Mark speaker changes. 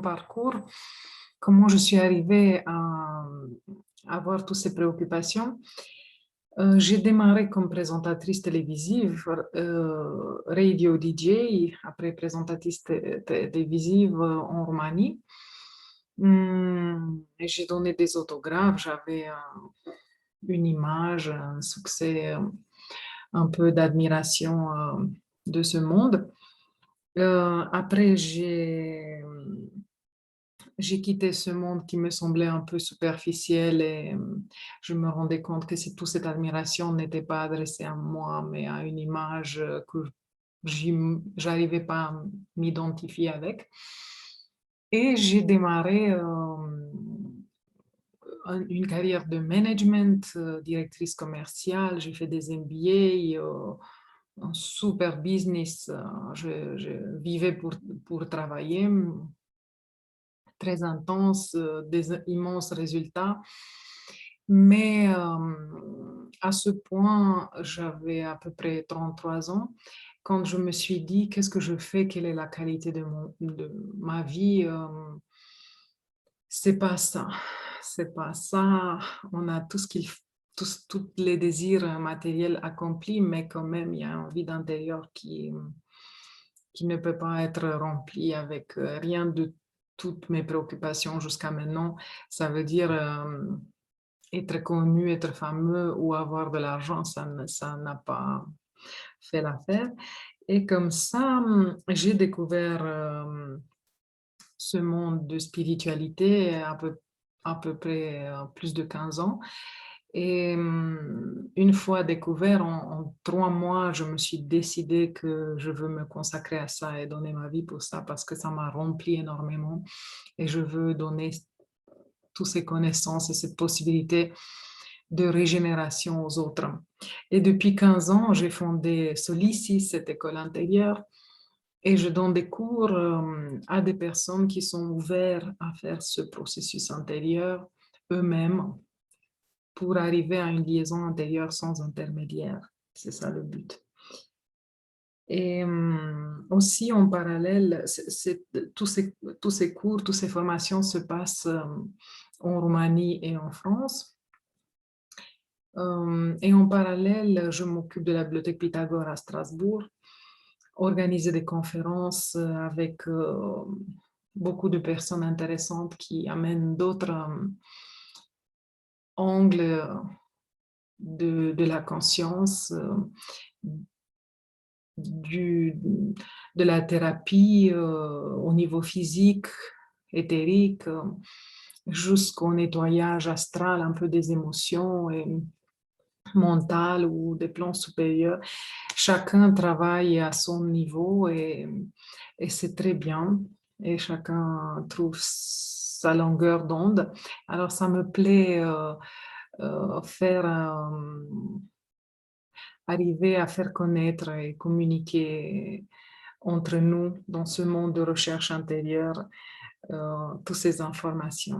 Speaker 1: Parcours, comment je suis arrivée à avoir toutes ces préoccupations. J'ai démarré comme présentatrice télévisive, radio DJ, après présentatrice télévisive en Roumanie. Et j'ai donné des autographes, j'avais une image, un succès, un peu d'admiration de ce monde. Après, j'ai quitté ce monde qui me semblait un peu superficiel et je me rendais compte que toute cette admiration n'était pas adressée à moi, mais à une image que j'arrivais pas à m'identifier avec. Et j'ai démarré une carrière de management, directrice commerciale. J'ai fait des MBA, un super business. Je vivais pour travailler, très intense, des immenses résultats. Mais à ce point, j'avais à peu près 33 ans, quand je me suis dit, qu'est-ce que je fais, quelle est la qualité de ma vie, c'est pas ça, c'est pas ça. On a tout ce tous les désirs matériels accomplis, mais quand même, il y a un vide intérieur qui ne peut pas être rempli avec rien de toutes mes préoccupations jusqu'à maintenant. Ça veut dire être connu, être fameux ou avoir de l'argent, ça n'a pas fait l'affaire. Et comme ça, j'ai découvert ce monde de spiritualité à peu près plus de 15 ans. Et une fois découvert, en 3 mois, je me suis décidée que je veux me consacrer à ça et donner ma vie pour ça parce que ça m'a rempli énormément et je veux donner toutes ces connaissances et cette possibilité de régénération aux autres. Et depuis 15 ans, j'ai fondé Solicis, cette école intérieure, et je donne des cours à des personnes qui sont ouvertes à faire ce processus intérieur eux-mêmes pour arriver à une liaison intérieure sans intermédiaire. C'est ça le but. Et aussi en parallèle, tous ces cours, toutes ces formations se passent en Roumanie et en France. Et en parallèle, je m'occupe de la bibliothèque Pythagore à Strasbourg, organiser des conférences avec beaucoup de personnes intéressantes qui amènent d'autres angles de la conscience, de la thérapie au niveau physique, éthérique, jusqu'au nettoyage astral, un peu des émotions et mentales ou des plans supérieurs. Chacun travaille à son niveau et c'est très bien. Et chacun trouve sa longueur d'onde. Alors, ça me plaît faire arriver à faire connaître et communiquer entre nous dans ce monde de recherche intérieure toutes ces informations.